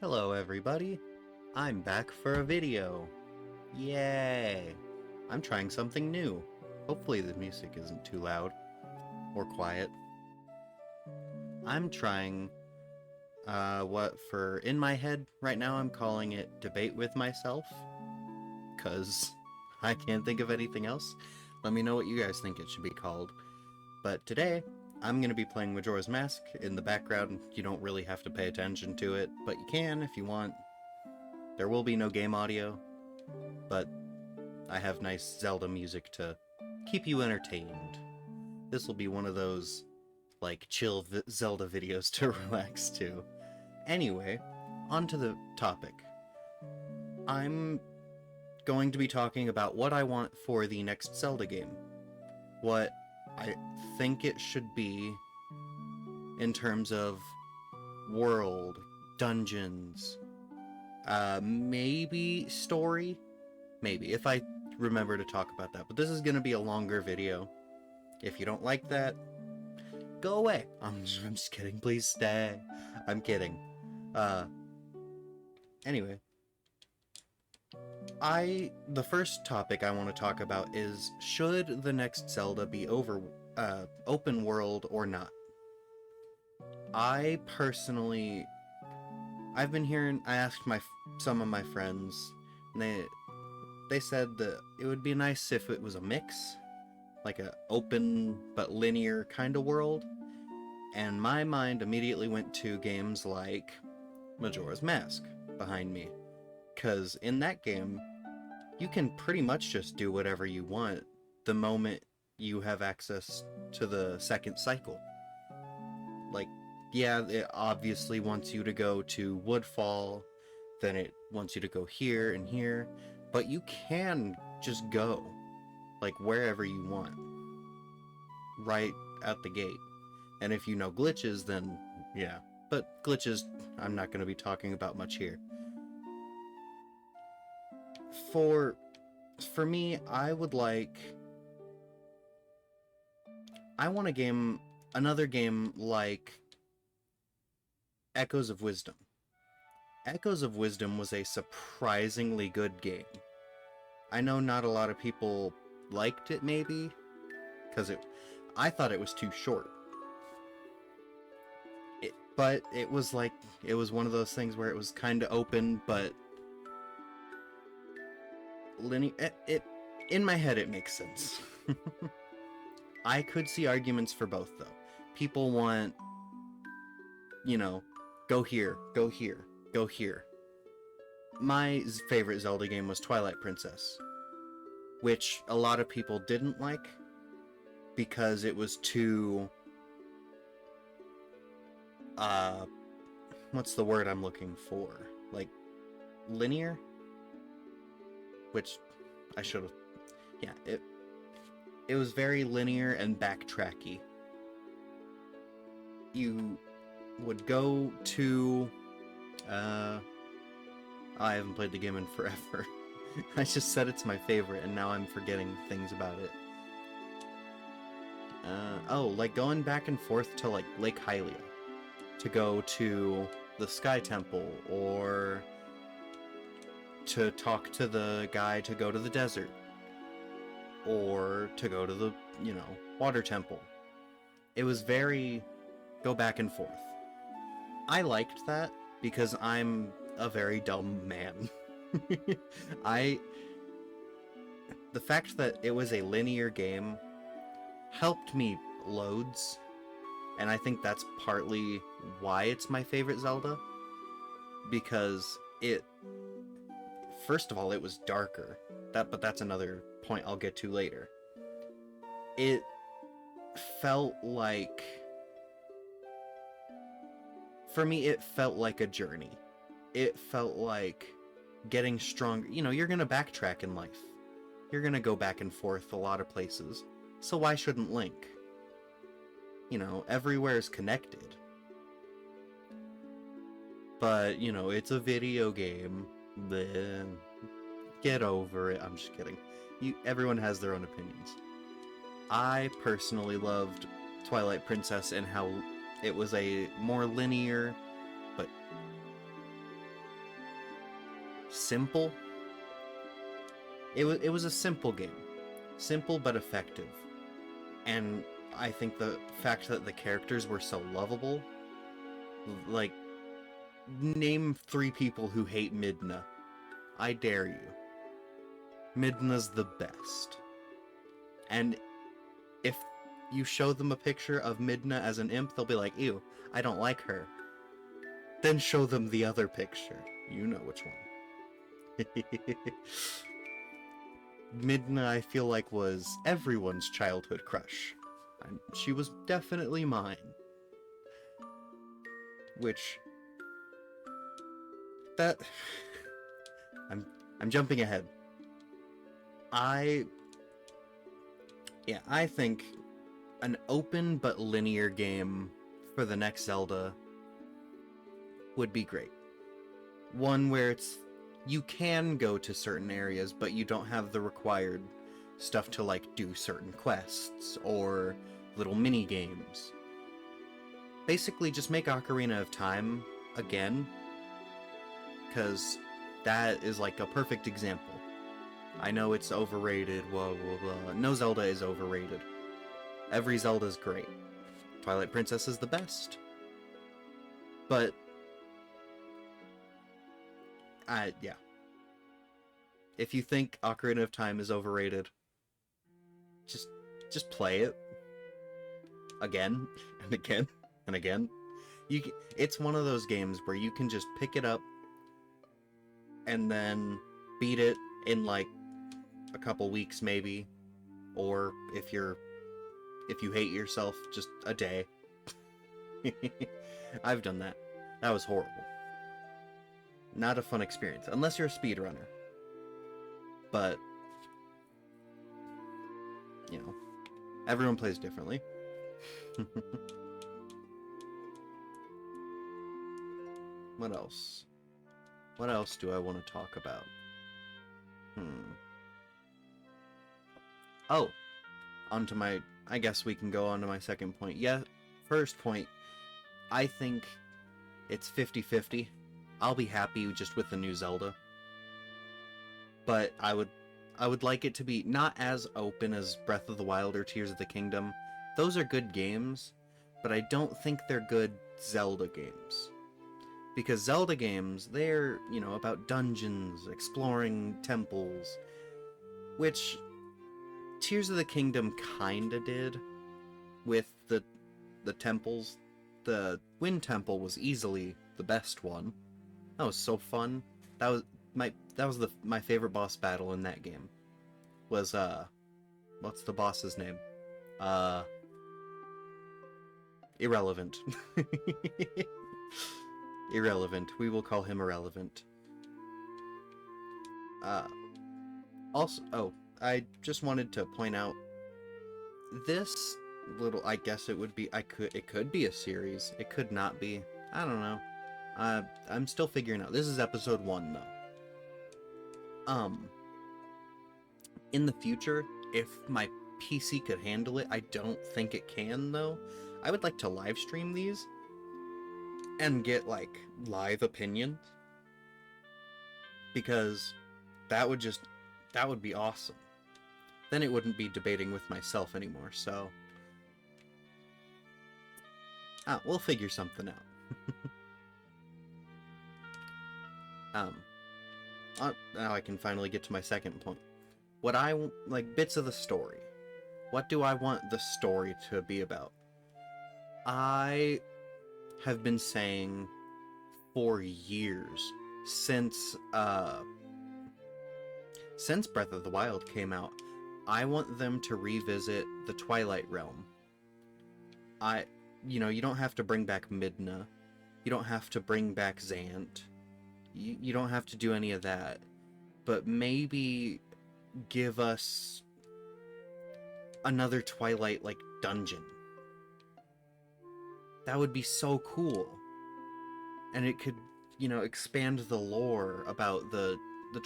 Hello everybody, I'm back for a video. Yay! I'm trying something new. Hopefully the music isn't too loud or quiet. I'm trying what for in my head right now I'm calling it Debate with Myself, cause I can't think of anything else. Let me know what you guys think it should be called. But today, I'm going to be playing Majora's Mask. In the background, you don't really have to pay attention to it, but you can if you want. There will be no game audio, but I have nice Zelda music to keep you entertained. This will be one of those, like, chill Zelda videos to relax to. Anyway, on to the topic. I'm going to be talking about what I want for the next Zelda game. What I think it should be in terms of world, dungeons, maybe story? Maybe, if I remember to talk about that. But this is going to be a longer video. If you don't like that, go away. I'm just kidding. Please stay. I'm kidding. Anyway. The first topic I want to talk about is, should the next Zelda be open world or not? I personally, I've been hearing, I asked some of my friends, and they said that it would be nice if it was a mix, like a open but linear kind of world, and my mind immediately went to games like Majora's Mask behind me, because in that game, you can pretty much just do whatever you want the moment you have access to the second cycle. Like, yeah, it obviously wants you to go to Woodfall, then it wants you to go here and here, but you can just go, like, wherever you want, right at the gate. And if you know glitches, then yeah. But glitches, I'm not going to be talking about much here. For me, I want another game like Echoes of Wisdom. Echoes of Wisdom was a surprisingly good game. I know not a lot of people liked it, maybe, because I thought it was too short. But it was one of those things where it was kind of open, but linear. In my head, it makes sense. I could see arguments for both, though. People want, go here, go here, go here. My favorite Zelda game was Twilight Princess, which a lot of people didn't like because it was too, what's the word I'm looking for? Like, linear? Which I should have, yeah, it was very linear and backtracky. You would go to, I haven't played the game in forever. I just said it's my favorite, and now I'm forgetting things about it. Like going back and forth to, like, Lake Hylia to go to the Sky Temple, or to talk to the guy to go to the desert, or to go to the, Water Temple. It was very go back and forth. I liked that because I'm a very dumb man. The fact that it was a linear game helped me loads, and I think that's partly why it's my favorite Zelda, because first of all, it was darker. But that's another point I'll get to later. It felt like, for me, it felt like a journey. It felt like getting stronger. You're gonna backtrack in life. You're gonna go back and forth a lot of places. So why shouldn't Link? Everywhere is connected. But, it's a video game. Then get over it. I'm just kidding. Everyone has their own opinions. I personally loved Twilight Princess and how it was a more linear, but simple. It was a simple game. Simple but effective. And I think the fact that the characters were so lovable, like, name 3 people who hate Midna. I dare you. Midna's the best. And if you show them a picture of Midna as an imp, they'll be like, ew, I don't like her. Then show them the other picture. You know which one. Midna, I feel like, was everyone's childhood crush. And she was definitely mine. Which... that... I'm jumping ahead. I think an open but linear game for the next Zelda would be great. One where you can go to certain areas, but you don't have the required stuff to, like, do certain quests or little mini games. Basically, just make Ocarina of Time again, because that is like a perfect example. I know it's overrated, blah blah blah. No Zelda is overrated. Every Zelda is great. Twilight Princess is the best. But yeah. If you think Ocarina of Time is overrated, just play it again and again and again. It's one of those games where you can just pick it up and then beat it in like a couple weeks maybe, or if you hate yourself, just a day. I've done that. That was horrible. Not a fun experience, unless you're a speedrunner. But, you know, everyone plays differently. What else? What else do I want to talk about? Oh, I guess we can go on to my second point. Yeah, first point, I think it's 50-50. I'll be happy just with the new Zelda. But I would like it to be not as open as Breath of the Wild or Tears of the Kingdom. Those are good games, but I don't think they're good Zelda games. Because Zelda games, they're, you know, about dungeons, exploring temples, which Tears of the Kingdom kinda did with the temples. The Wind Temple was easily the best one. That was so fun. That was my favorite boss battle in that game. Was what's the boss's name? Irrelevant. Irrelevant. We will call him Irrelevant. Also, I just wanted to point out this little, I guess it would be, it could be a series. It could not be. I don't know. I'm still figuring out. This is episode 1, though. In the future, if my PC could handle it, I don't think it can, though. I would like to live stream these and get, like, live opinions, because that would be awesome. Then it wouldn't be debating with myself anymore, so we'll figure something out. Now I can finally get to my second point. What I like, bits of the story. What do I want the story to be about? I have been saying for years, since Breath of the Wild came out, I want them to revisit the Twilight Realm. You know, you don't have to bring back Midna. You don't have to bring back Zant. You don't have to do any of that. But maybe give us another Twilight, like, dungeon. That would be so cool. And it could, you know, expand the lore about the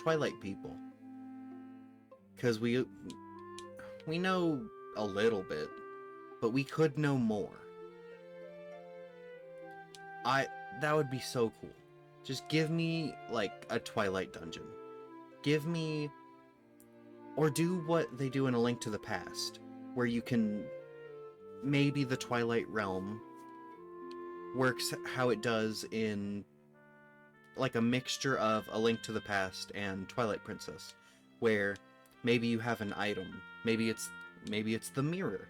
Twilight people. Because we know a little bit, but we could know more. That would be so cool. Just give me, like, a Twilight dungeon. Give me... Or do what they do in A Link to the Past, where you can... Maybe the Twilight Realm works how it does in, like, a mixture of A Link to the Past and Twilight Princess, where maybe you have an item. Maybe it's the mirror.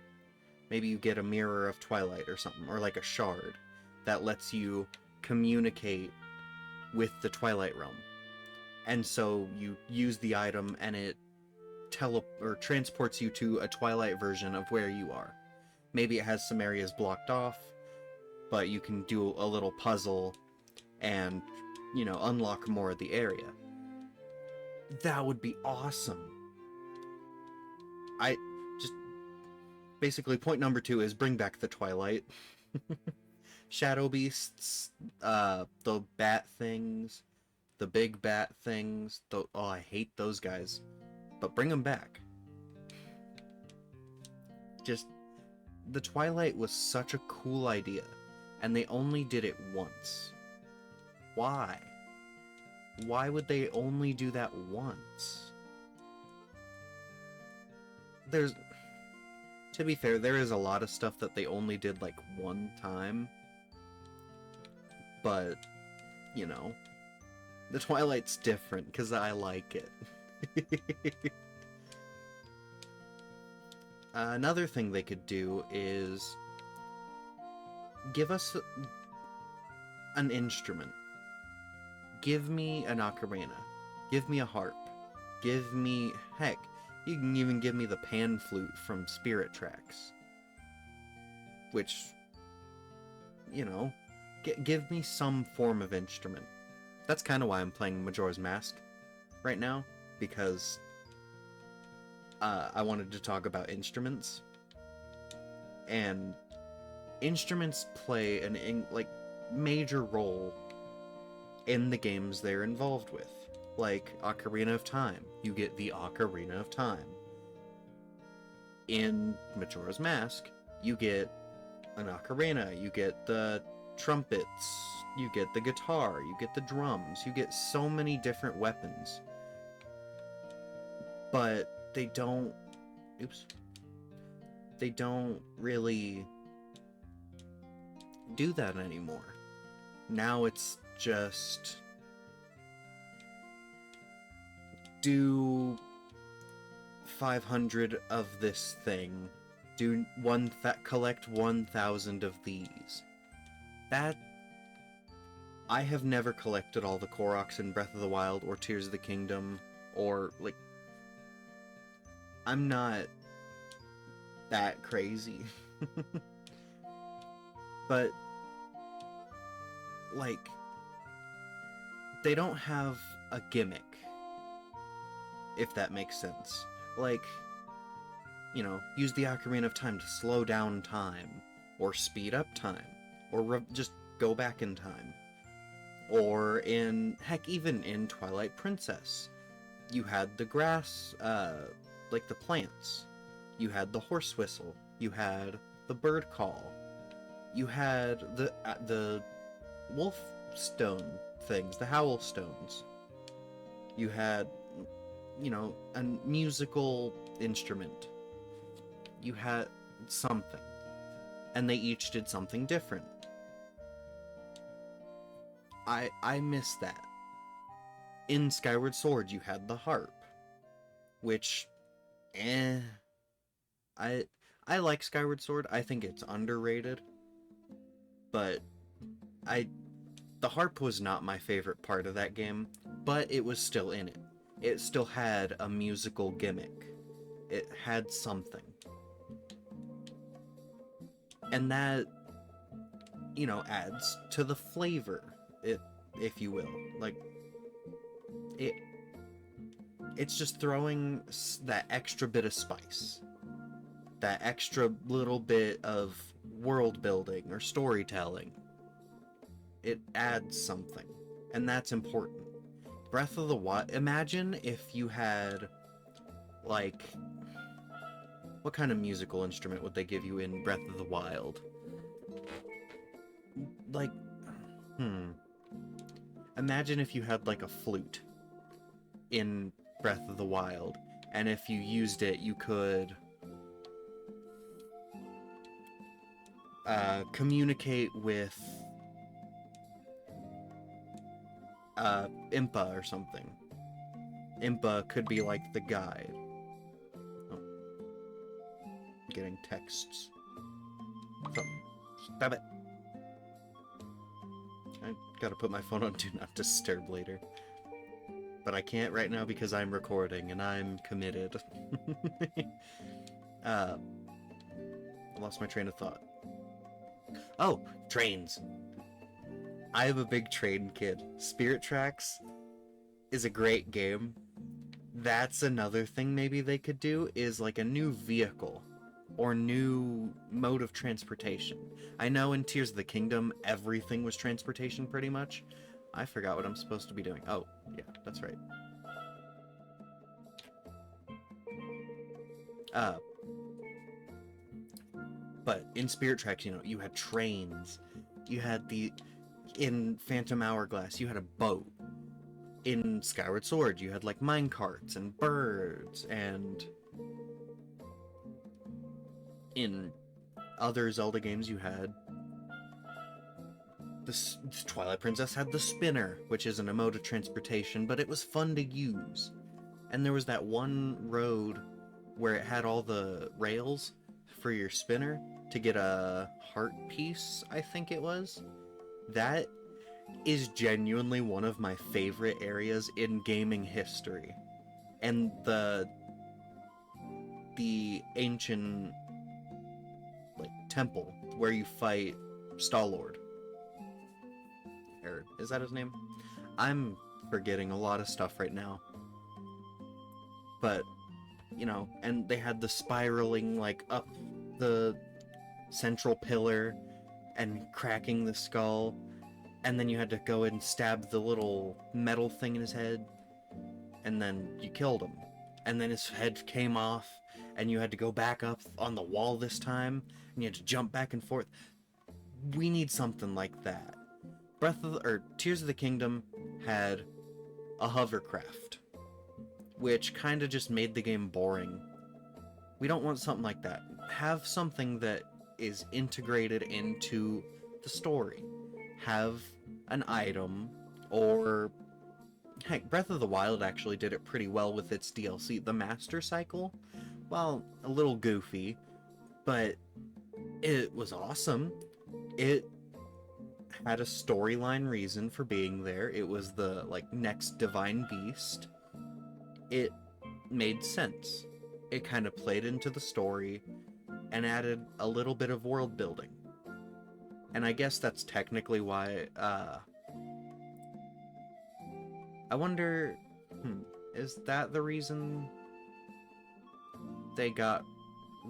Maybe you get a mirror of Twilight or something, or like a shard that lets you communicate with the Twilight Realm. And so you use the item and it transports you to a Twilight version of where you are. Maybe it has some areas blocked off, but you can do a little puzzle and, you know, unlock more of the area. That would be awesome. Basically, point number 2 is bring back the Twilight. Shadow beasts, the bat things, the big bat things. Oh, I hate those guys. But bring them back. Just, the Twilight was such a cool idea, and they only did it once. Why? Why would they only do that once? To be fair, there is a lot of stuff that they only did, like, one time. But, you know, the Twilight's different, because I like it. Another thing they could do is give us an instrument. Give me an ocarina. Give me a harp. Give me... Heck, you can even give me the pan flute from Spirit Tracks. Which, you know, give me some form of instrument. That's kind of why I'm playing Majora's Mask right now, because I wanted to talk about instruments. And instruments play an major role in the games they're involved with. Like Ocarina of Time. You get the Ocarina of Time. In Majora's Mask, you get an ocarina, you get the trumpets, you get the guitar, you get the drums, you get so many different weapons. But they don't... They don't really do that anymore. Now it's just... do 500 of this thing. Collect 1,000 of these. That... I have never collected all the Koroks in Breath of the Wild or Tears of the Kingdom, or, like... I'm not that crazy. But, like, they don't have a gimmick, if that makes sense. Like, you know, use the Ocarina of Time to slow down time, or speed up time, or just go back in time. Or heck, even in Twilight Princess, you had the grass, like the plants. You had the horse whistle. You had the bird call. You had the wolf stone things, the howl stones. You had, you know, a musical instrument. You had something. And they each did something different. I miss that. In Skyward Sword, you had the harp. Which, I like Skyward Sword. I think it's underrated. But, the harp was not my favorite part of that game, but it was still in it. It still had a musical gimmick. It had something. And that, you know, adds to the flavor, if you will. Like, it's just throwing that extra bit of spice. That extra little bit of world building or storytelling. It adds something. And that's important. Breath of the Wild... Imagine if you had, like... What kind of musical instrument would they give you in Breath of the Wild? Like... Imagine if you had like a flute in Breath of the Wild, and if you used it, you could communicate with Impa or something. Impa could be like the guide. Oh, getting texts. Something. Stop it. I gotta put my phone on Do Not Disturb later. But I can't right now because I'm recording and I'm committed. I lost my train of thought. Oh, trains. I am a big train kid. Spirit Tracks is a great game. That's another thing maybe they could do, is like a new vehicle or new mode of transportation. I know in Tears of the Kingdom everything was transportation pretty much. I forgot what I'm supposed to be doing. Oh, yeah, that's right. But in Spirit Tracks, you know, you had trains. You had in Phantom Hourglass, you had a boat. In Skyward Sword, you had like mine carts and birds, and in other Zelda games, you had the Twilight Princess had the spinner, which isn't a mode of transportation, but it was fun to use. And there was that one road where it had all the rails for your spinner to get a heart piece, I think it was. That is genuinely one of my favorite areas in gaming history. And the ancient like temple where you fight Star-Lord. Or is that his name? I'm forgetting a lot of stuff right now. But, you know, and they had the spiraling like up the central pillar and cracking the skull. And then you had to go and stab the little metal thing in his head. And then you killed him. And then his head came off. And you had to go back up on the wall this time. And you had to jump back and forth. We need something like that. Tears of the Kingdom had a hovercraft. Which kind of just made the game boring. We don't want something like that. Have something that is integrated into the story. Have an item, or heck, Breath of the Wild actually did it pretty well with its DLC. The Master Cycle, well, a little goofy, but it was awesome. It had a storyline reason for being there. It was the like next divine beast. It made sense. It kind of played into the story and added a little bit of world building. And I guess that's technically why, I wonder, is that the reason they got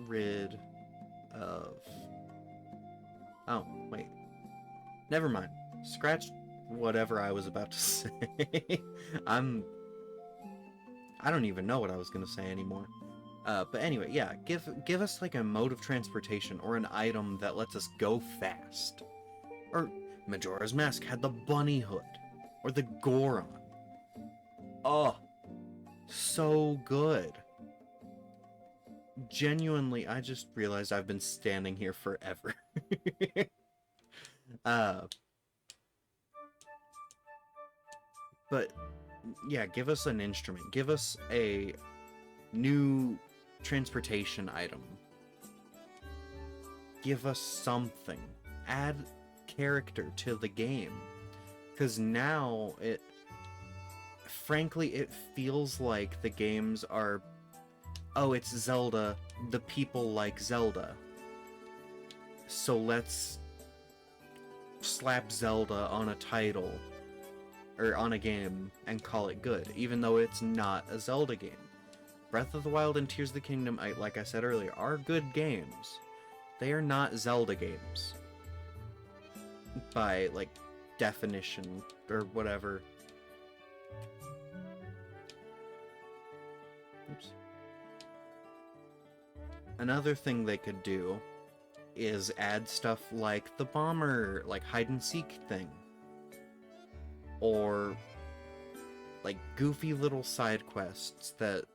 rid of... Oh, wait. Never mind. Scratch whatever I was about to say. I don't even know what I was gonna say anymore. But anyway, yeah, give us like a mode of transportation or an item that lets us go fast. Or Majora's Mask had the bunny hood. Or the Goron. Oh, so good. Genuinely, I just realized I've been standing here forever. But yeah, give us an instrument. Give us a new transportation item. Give us something. Add character to the game. Because now frankly, it feels like the games are, oh, it's Zelda, the people like Zelda. So let's slap Zelda on a title, or on a game, and call it good, even though it's not a Zelda game. Breath of the Wild and Tears of the Kingdom, like I said earlier, are good games. They are not Zelda games. By, like, definition, or whatever. Oops. Another thing they could do is add stuff like the bomber, like hide and seek thing. or like goofy little side quests that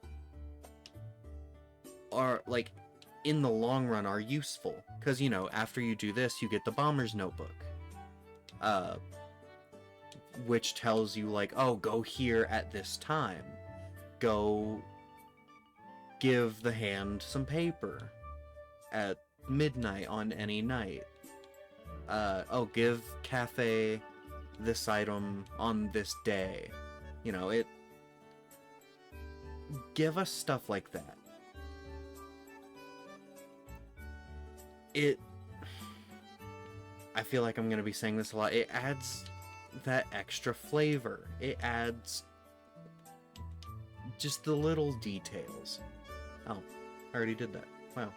are like in the long run are useful, because you know, after you do this you get the bomber's notebook, which tells you like, oh, go here at this time, go give the hand some paper at midnight on any night, oh, give Cafe this item on this day. You know, it give us stuff like that. I feel like I'm gonna be saying this a lot. It adds that extra flavor. It adds just the little details. Oh, I already did that. Wow.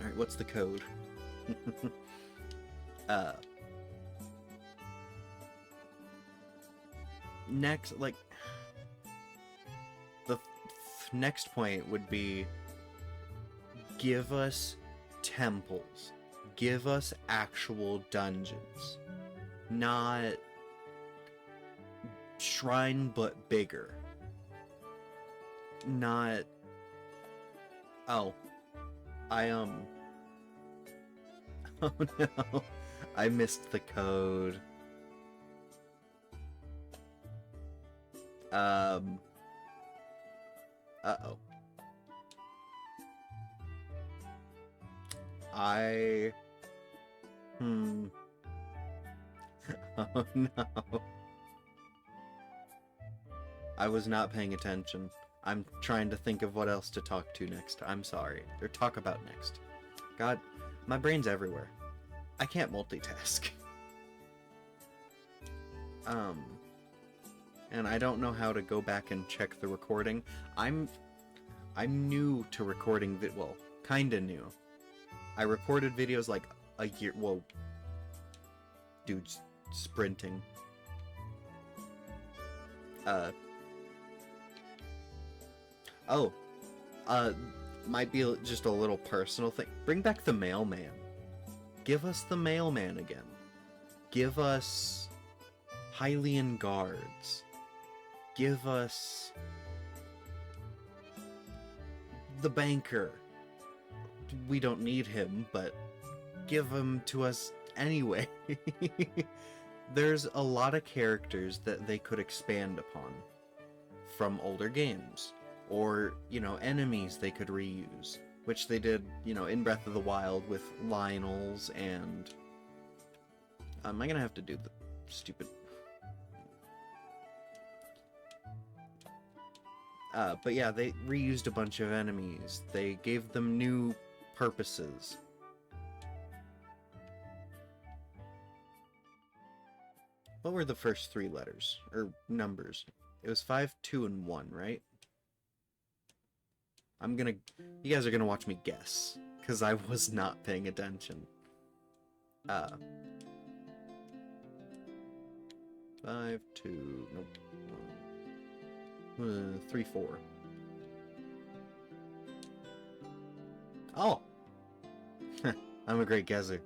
Alright, what's the code? Next, like, the next point would be, give us temples. Give us actual dungeons. Not shrine, but bigger. Not... Oh. Oh no. I missed the code. Uh-oh. Oh no. I was not paying attention. I'm trying to think of what else to talk to next. I'm sorry. Or talk about next. God, my brain's everywhere. I can't multitask. And I don't know how to go back and check the recording. I'm new to recording well, kinda new. I recorded videos like a year, whoa. Dude's sprinting. Might be just a little personal thing. Bring back the mailman. Give us the mailman again. Give us Hylian guards. Give us the banker. We don't need him, but give him to us anyway. There's a lot of characters that they could expand upon from older games. Or, you know, enemies they could reuse, which they did, you know, in Breath of the Wild with Lionels and... am I gonna have to do the stupid... but yeah, they reused a bunch of enemies. They gave them new purposes. What were the first three letters? Or numbers? It was 5, 2, and 1, right? You guys are gonna watch me guess, because I was not paying attention. 5, 2, nope. 3, 4. Oh! I'm a great guesser.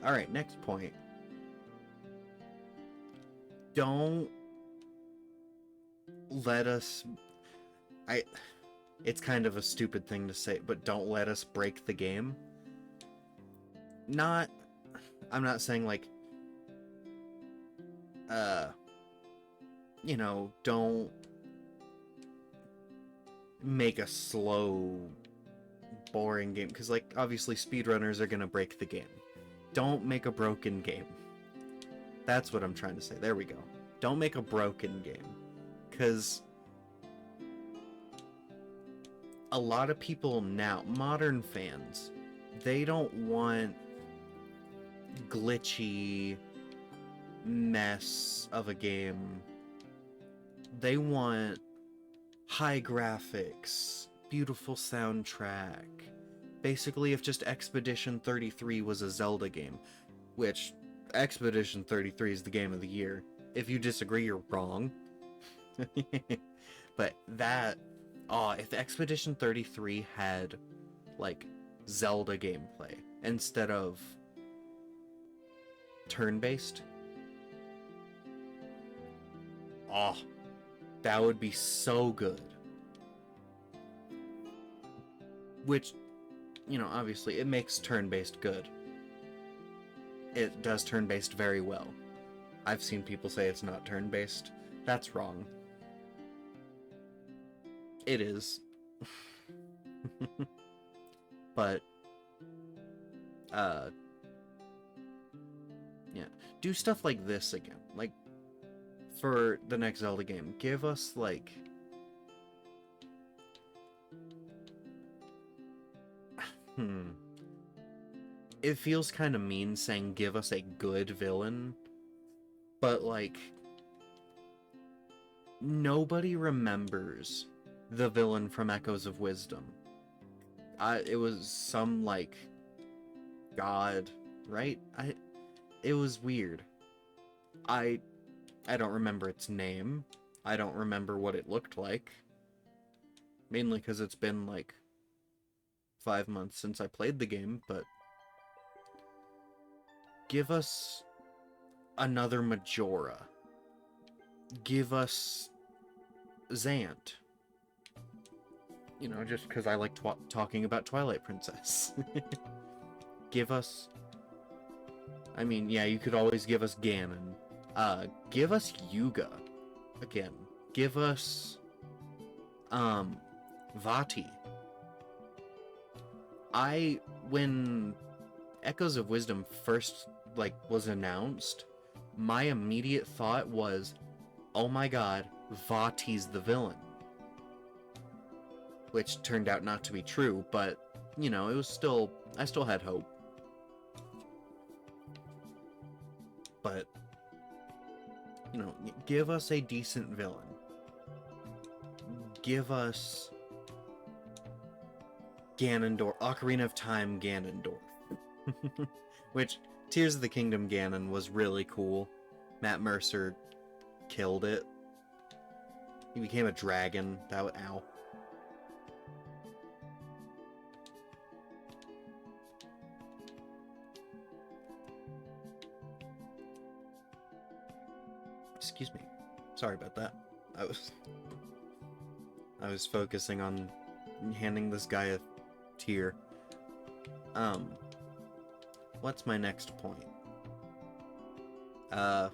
Alright, next point. Don't let us... It's kind of a stupid thing to say, but don't let us break the game. I'm not saying like... you know, don't make a slow, boring game, because like, obviously speedrunners are gonna break the game. Don't make a broken game. That's what I'm trying to say. There we go. Don't make a broken game. Because a lot of people now, modern fans, they don't want glitchy mess of a game. They want high graphics, beautiful soundtrack. Basically, if just Expedition 33 was a Zelda game, which Expedition 33 is the game of the year. If you disagree, you're wrong. But that Oh, if Expedition 33 had, like, Zelda gameplay instead of turn-based, oh, that would be so good. Which, obviously, it makes turn-based good. It does turn-based very well. I've seen people say it's not turn-based. That's wrong. It is. But, yeah. Do stuff like this again. Like, for the next Zelda game, give us, like... It feels kind of mean saying give us a good villain, but, like, nobody remembers the villain from Echoes of Wisdom. It was some, like, god, right? It was weird. I don't remember its name. I don't remember what it looked like. Mainly because it's been, like, 5 months since I played the game, but... Give us another Majora. Give us Zant. Just because I like talking about Twilight Princess. Give us... I mean, yeah, you could always give us Ganon. Give us Yuga. Again. Give us... Vati. When Echoes of Wisdom first, was announced, my immediate thought was, oh my god, Vati's the villain. Which turned out not to be true, but, it was still... I still had hope. But, give us a decent villain. Give us... Ganondorf. Ocarina of Time Ganondorf. Which, Tears of the Kingdom Ganon was really cool. Matt Mercer killed it. He became a dragon. That was... Ow. Excuse me. Sorry about that. I was focusing on handing this guy a tear. What's my next point? Oh,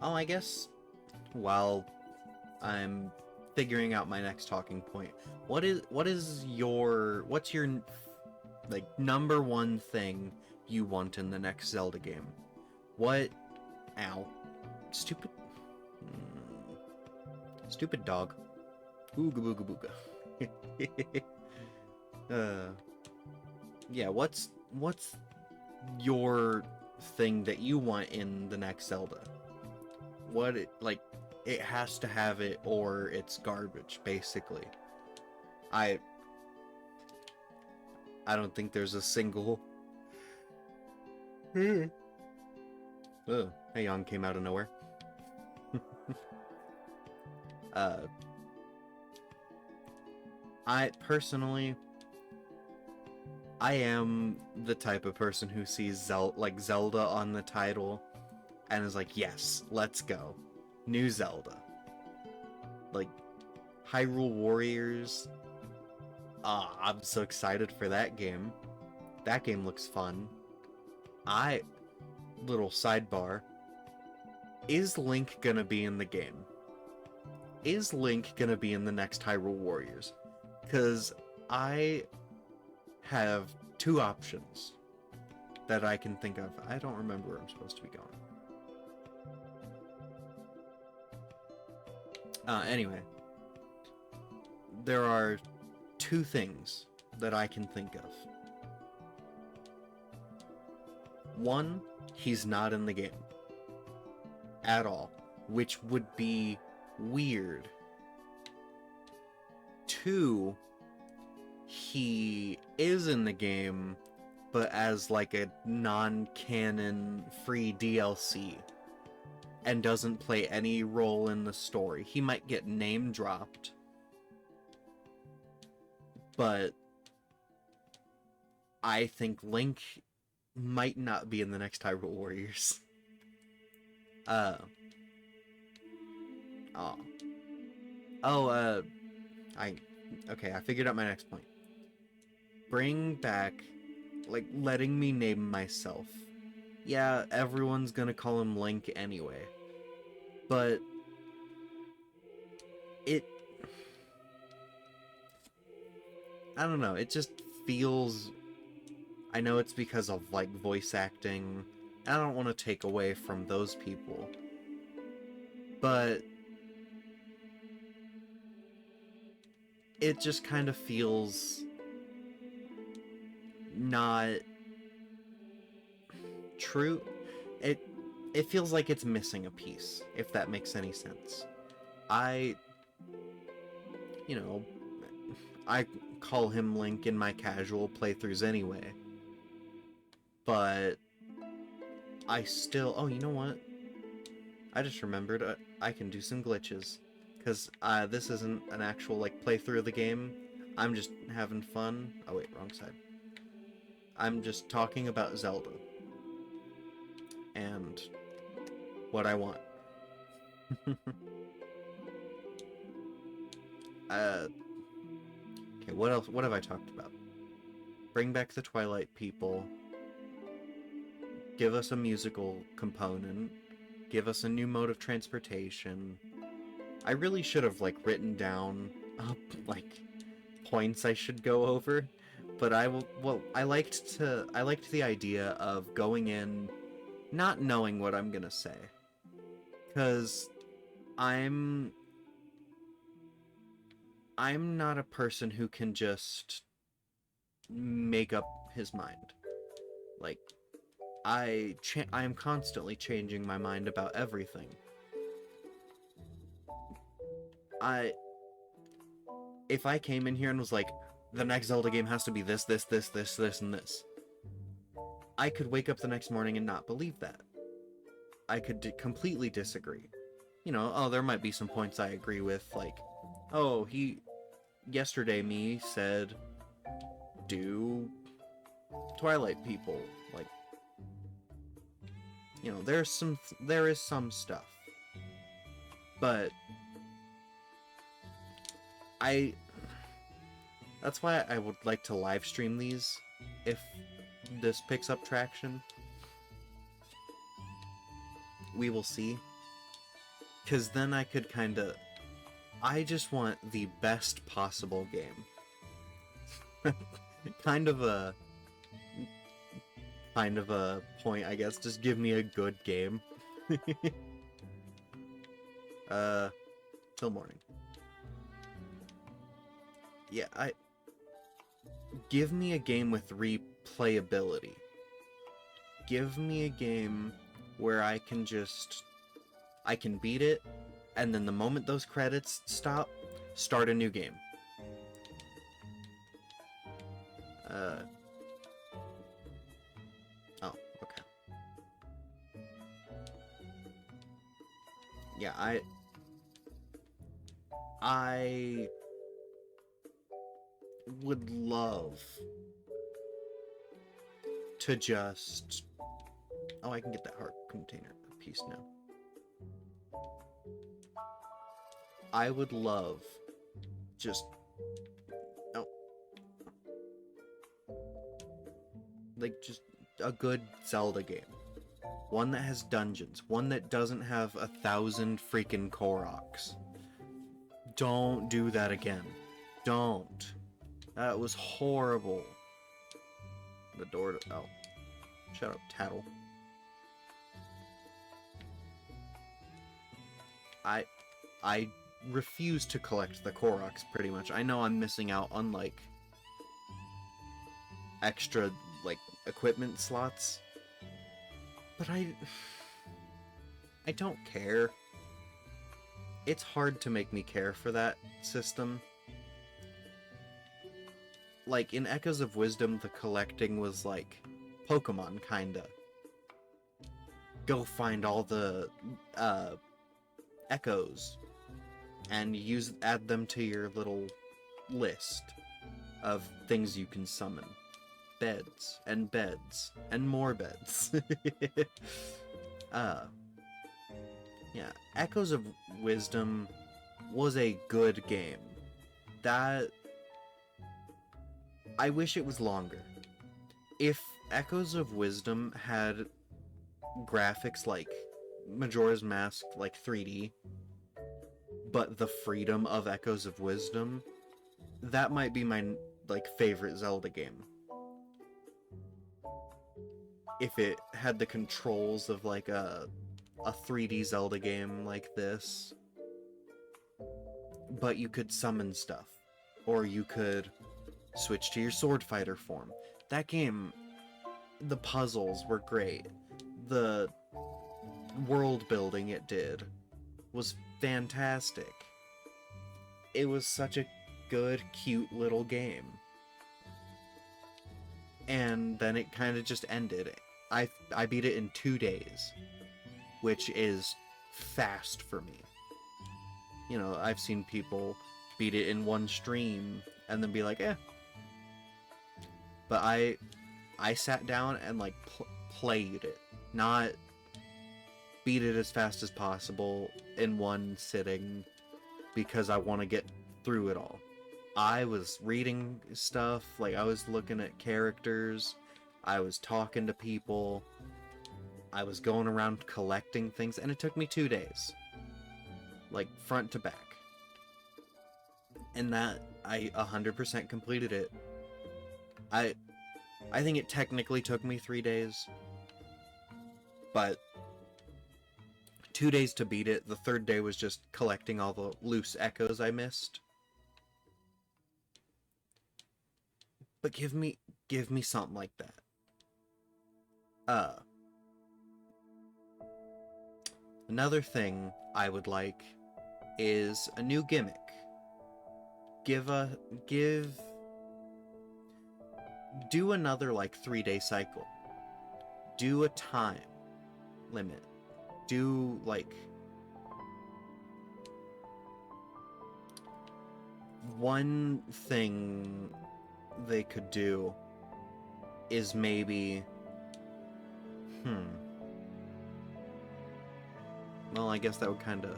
I guess while I'm figuring out my next talking point, what's your number one thing you want in the next Zelda game? What? Ow. Stupid dog. Ooga booga booga. Yeah, what's your thing that you want in the next Zelda? It has to have it or it's garbage, basically. I don't think there's a single... Oh, a yawn came out of nowhere. I personally, I am the type of person who sees Zelda on the title and is like, yes, let's go. New Zelda. Like, Hyrule Warriors. I'm so excited for that game. That game looks fun. Little sidebar. Is Link gonna be in the game? Is Link gonna be in the next Hyrule Warriors? Because I have two options that I can think of. I don't remember where I'm supposed to be going. Anyway. There are two things that I can think of. One, he's not in the game. At all. Which would be weird. Two, he is in the game, but as like a non-canon free DLC, and doesn't play any role in the story. He might get name dropped, but I think Link might not be in the next Hyrule Warriors. Oh. Oh, I figured out my next point. Bring back, like, letting me name myself. Yeah, everyone's gonna call him Link anyway. But I don't know, it just feels... I know it's because of, like, voice acting. I don't want to take away from those people. But it just kind of feels not true. It feels like it's missing a piece, if that makes any sense. I call him Link in my casual playthroughs anyway. But I still... Oh, you know what? I just remembered I can do some glitches. Because this isn't an actual, like, playthrough of the game. I'm just having fun. Oh, wait, wrong side. I'm just talking about Zelda. And what I want. Okay, what else? What have I talked about? Bring back the Twilight people. Give us a musical component. Give us a new mode of transportation. I really should have, like, written down, like, points I should go over. But I liked the idea of going in not knowing what I'm gonna say. Because I'm not a person who can just make up his mind. Like, I am constantly changing my mind about everything. If I came in here and was like, the next Zelda game has to be this, this, this, this, this, and this, I could wake up the next morning and not believe that. I could completely disagree. You know, oh, there might be some points I agree with, like, oh, yesterday me said, do Twilight people, like, you know, there is some stuff. But that's why I would like to live stream these, if this picks up traction. We will see. Because then I could I just want the best possible game. kind of a point, I guess. Just give me a good game. Till morning. Yeah, give me a game with replayability. Give me a game where I can beat it, and then the moment those credits stop, start a new game. Oh, okay. Yeah, I would love to just... Oh, I can get that heart container piece now. I would love just... Oh. Like, just a good Zelda game. One that has dungeons. One that doesn't have 1,000 freaking Koroks. Don't do that again. Don't. That was horrible. The door to... Oh. Shut up, Tattle. I refuse to collect the Koroks, pretty much. I know I'm missing out on, like, extra, like, equipment slots. But I don't care. It's hard to make me care for that system. Like, in Echoes of Wisdom, the collecting was like Pokemon, kinda. Go find all the echoes and add them to your little list. of things you can summon. Beds, and more beds. uh, yeah, Echoes of Wisdom was a good game. That... I wish it was longer. If Echoes of Wisdom had graphics like Majora's Mask, like 3D, but the freedom of Echoes of Wisdom, that might be my, like, favorite Zelda game. If it had the controls of, like, a 3D Zelda game like this, but you could summon stuff, or you could switch to your sword fighter form. That game, the puzzles were great. The world building it did was fantastic. It was such a good, cute little game. And then it kind of just ended. I beat it in 2 days, which is fast for me. You know, I've seen people beat it in one stream and then be like, eh. But I sat down and, like, played it. Not beat it as fast as possible in one sitting because I want to get through it all. I was reading stuff, like, I was looking at characters, I was talking to people, I was going around collecting things, and it took me 2 days. Like, front to back. And that, I 100% completed it. I think it technically took me 3 days, but 2 days to beat it. The third day was just collecting all the loose echoes I missed. But give me something like that. Another thing I would like is a new gimmick. Do another, like, 3-day cycle. Do a time limit. Do, like, one thing they could do is maybe, well, I guess that would kind of,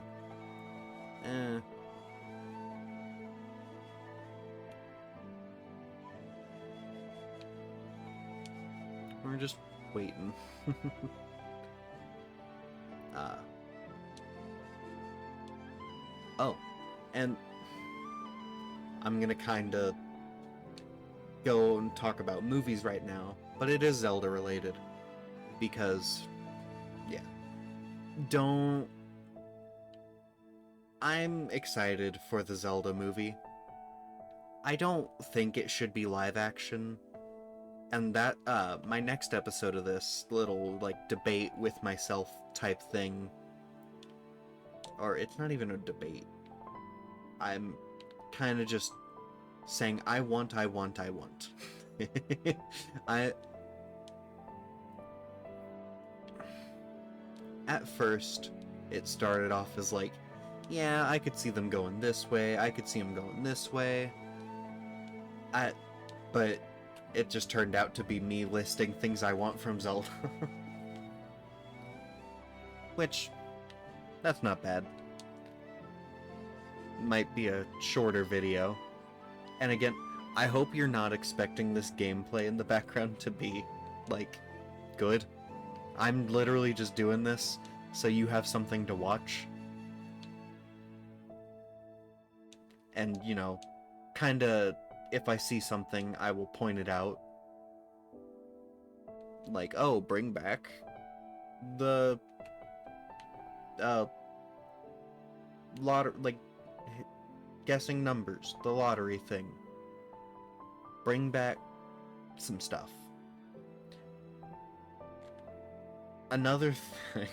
we're just waiting. Oh, and I'm gonna kind of go and talk about movies right now, but it is Zelda related, because, yeah. I'm excited for the Zelda movie. I don't think it should be live action, and that, my next episode of this little, like, debate with myself type thing, or it's not even a debate, I'm kind of just saying, I want. At first, it started off as like, yeah, I could see them going this way, I could see them going this way, but it just turned out to be me listing things I want from Zelda. Which, that's not bad. Might be a shorter video. And again, I hope you're not expecting this gameplay in the background to be, like, good. I'm literally just doing this so you have something to watch. And, you know, kinda, if I see something, I will point it out. Like, oh, bring back the, like, guessing numbers, the lottery thing. Bring back some stuff. Another thing,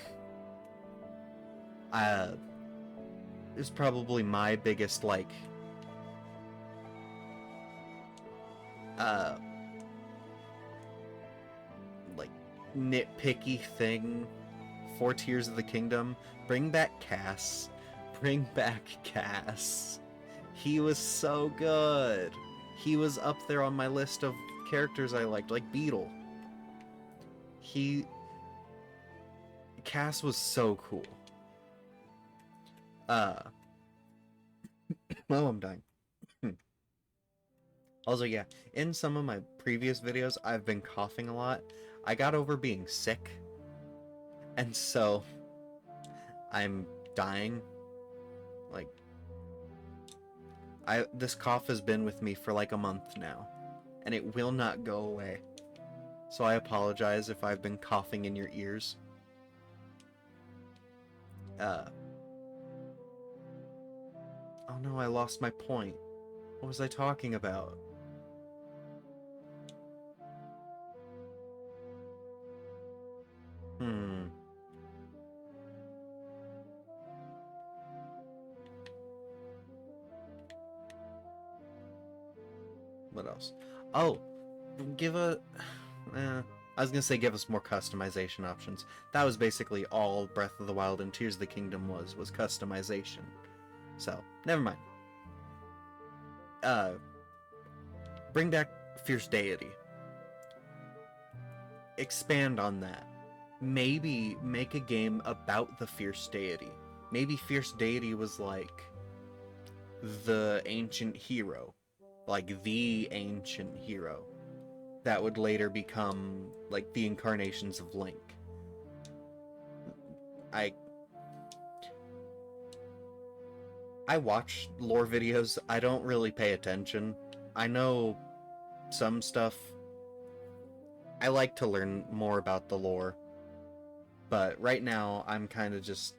is probably my biggest, like, nitpicky thing for Tears of the Kingdom. Bring back Cass. Bring back Cass. He was so good. He was up there on my list of characters I liked, like Beetle. Cass was so cool. Oh, I'm dying. Also, yeah, in some of my previous videos, I've been coughing a lot. I got over being sick, and so I'm dying. Like, this cough has been with me for like a month now, and it will not go away. So I apologize if I've been coughing in your ears. Oh no, I lost my point. What was I talking about? What else? Oh, give a... I was gonna say give us more customization options. That was basically all Breath of the Wild and Tears of the Kingdom was customization. So, never mind. Bring back Fierce Deity. Expand on that. Maybe make a game about the Fierce Deity. Maybe Fierce Deity was like the ancient hero. Like the ancient hero. That would later become like the incarnations of Link. I watch lore videos. I don't really pay attention. I know some stuff. I like to learn more about the lore. But right now, I'm kind of just...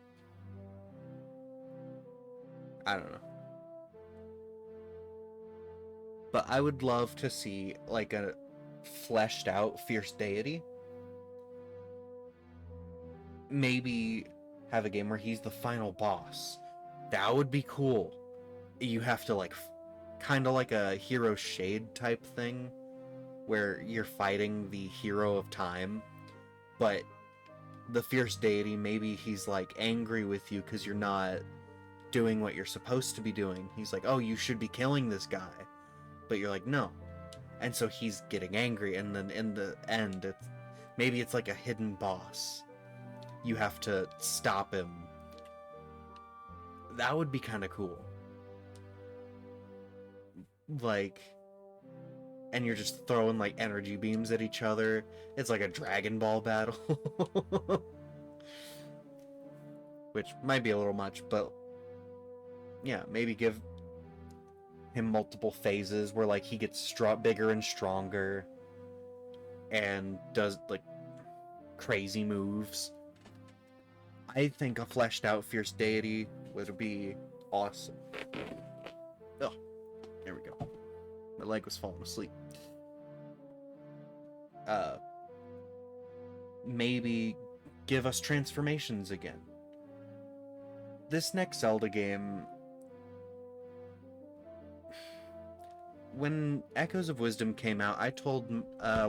I don't know. But I would love to see, like, a fleshed out Fierce Deity. Maybe have a game where he's the final boss. That would be cool. You have to, like, kind of like a Hero Shade type thing, where you're fighting the hero of time, but the Fierce Deity, maybe he's, like, angry with you because you're not doing what you're supposed to be doing. He's like, oh, you should be killing this guy. But you're like, no. And so he's getting angry, and then in the end, maybe it's like a hidden boss. You have to stop him. That would be kind of cool. Like, and you're just throwing, like, energy beams at each other. It's like a Dragon Ball battle. Which might be a little much, but yeah, maybe give him multiple phases where, like, he gets bigger and stronger and does, like, crazy moves. I think a fleshed out Fierce Deity would be awesome. Oh, there we go. My leg was falling asleep. Maybe give us transformations again. This next Zelda game... When Echoes of Wisdom came out, I told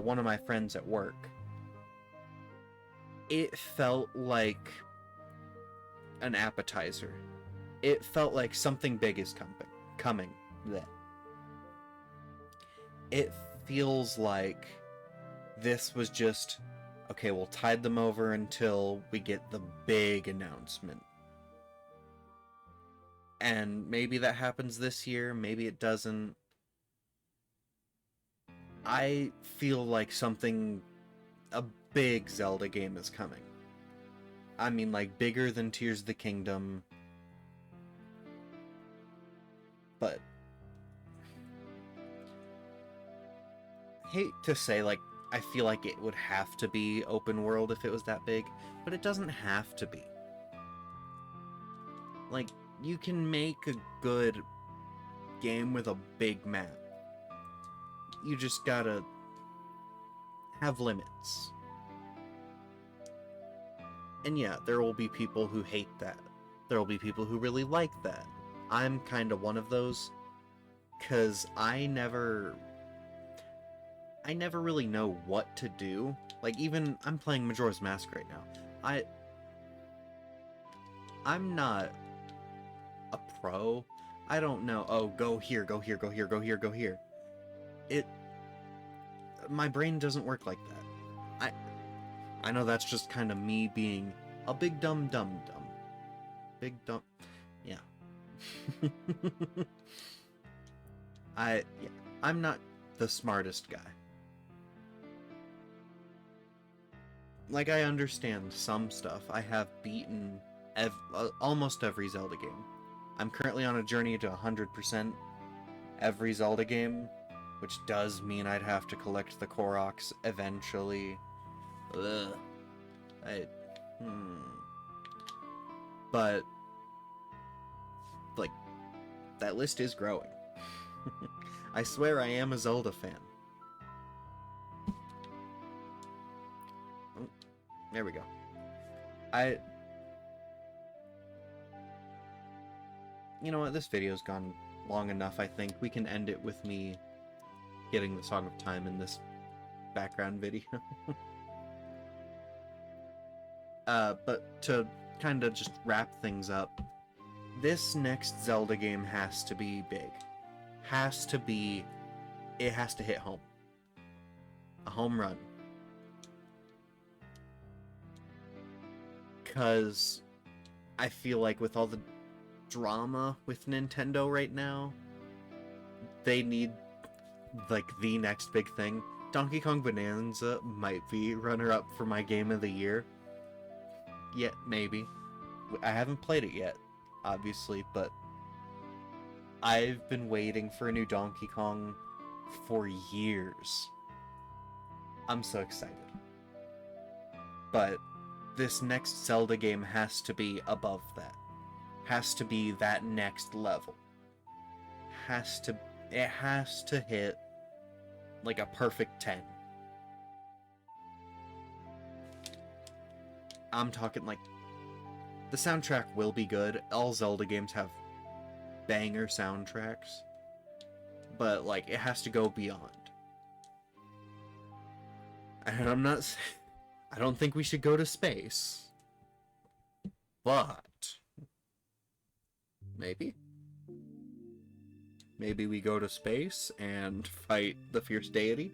one of my friends at work. It felt like an appetizer. It felt like something big is coming. Then. It feels like this was just, okay, we'll tide them over until we get the big announcement. And maybe that happens this year, maybe it doesn't. I feel like a big Zelda game is coming. I mean, like, bigger than Tears of the Kingdom. But hate to say, like, I feel like it would have to be open world if it was that big, but it doesn't have to be. Like, you can make a good game with a big map. You just gotta have limits. And yeah, there will be people who hate that. There will be people who really like that. I'm kind of one of those, because I never really know what to do. Like, even, I'm playing Majora's Mask right now. I'm not a pro. I don't know, oh, go here, go here, go here, go here, go here. it... My brain doesn't work like that. I know that's just kind of me being a big dumb. Big dumb... Yeah. Yeah, I'm not the smartest guy. Like, I understand some stuff. I have beaten almost every Zelda game. I'm currently on a journey to 100% every Zelda game, which does mean I'd have to collect the Koroks eventually. Ugh. But, like, that list is growing. I swear I am a Zelda fan. Oh, there we go. You know what, this video's gone long enough, I think. We can end it with me getting the Song of Time in this background video. But to kind of just wrap things up, this next Zelda game has to be big. It has to hit home. A home run. Because I feel like with all the drama with Nintendo right now, they need, like, the next big thing. Donkey Kong Bonanza might be runner-up for my game of the year. Yeah, maybe. I haven't played it yet, obviously, but I've been waiting for a new Donkey Kong for years. I'm so excited. But this next Zelda game has to be above that. Has to be that next level. It has to hit like a perfect 10. I'm talking like, the soundtrack will be good. All Zelda games have banger soundtracks. But, like, it has to go beyond. And I don't think we should go to space. But maybe we go to space and fight the fierce deity.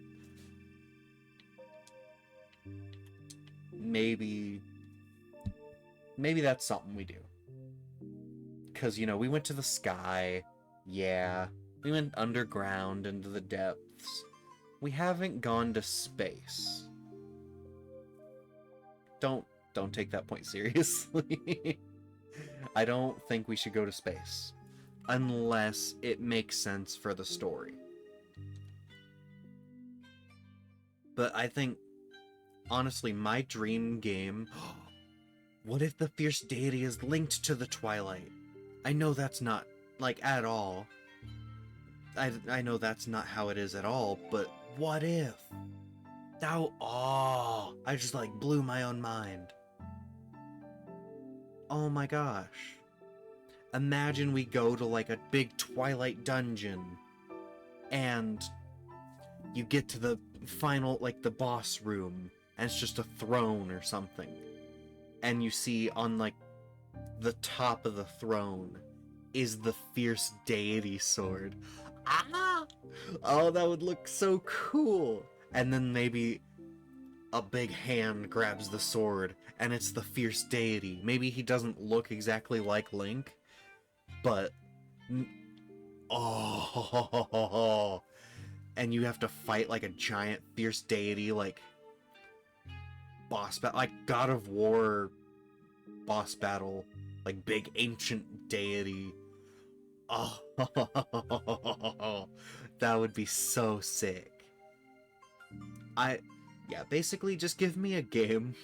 Maybe that's something we do. Because, you know, we went to the sky. Yeah. We went underground into the depths. We haven't gone to space. Don't take that point seriously. I don't think we should go to space. Unless it makes sense for the story. But I think, honestly, my dream game... What if the fierce deity is linked to the Twilight? I know that's not, like, at all. I know that's not how it is at all, but what if? I just, like, blew my own mind. Oh my gosh. Imagine we go to, like, a big Twilight dungeon, and you get to the final, like, the boss room, and it's just a throne or something. And you see on, like, the top of the throne is the fierce deity sword. Ah! Oh, that would look so cool! And then maybe a big hand grabs the sword, and it's the fierce deity. Maybe he doesn't look exactly like Link, but... Oh! And you have to fight like a giant fierce deity, like... boss battle, like God of War boss battle, like big ancient deity. Oh, that would be so sick. Yeah, basically just give me a game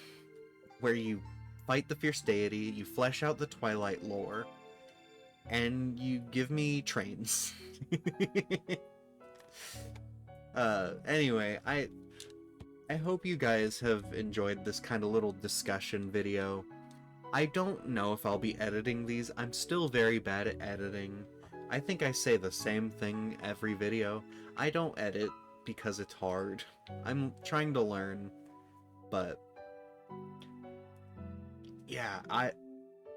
where you fight the fierce deity, you flesh out the Twilight lore, and you give me trains. Anyway, I hope you guys have enjoyed this kind of little discussion video. I don't know if I'll be editing these. I'm still very bad at editing. I think I say the same thing every video. I don't edit because it's hard. I'm trying to learn, but yeah,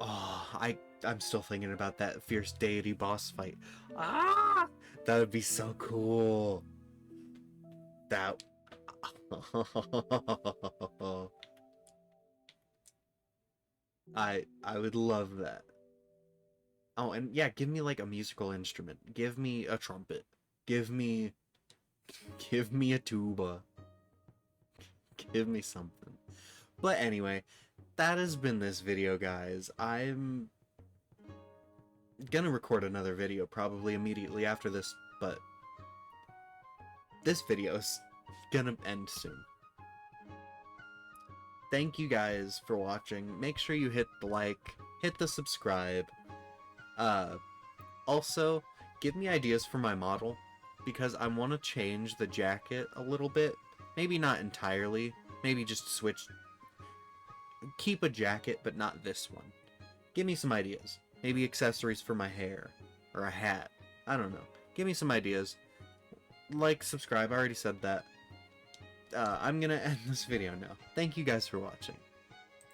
I'm still thinking about that fierce deity boss fight. Ah! That would be so cool. That... I would love that. Oh, and yeah, give me like a musical instrument. Give me a trumpet. Give me a tuba. Give me something. But anyway, that has been this video, guys. I'm gonna record another video probably immediately after this, but this video's gonna end soon. Thank you guys for watching. Make sure you hit the like, hit the subscribe. Also, give me ideas for my model, because I want to change the jacket a little bit. Maybe not entirely. Maybe just switch. Keep a jacket, but not this one. Give me some ideas. Maybe accessories for my hair. Or a hat. I don't know. Give me some ideas. Like, subscribe. I already said that. I'm gonna end this video now. Thank you guys for watching.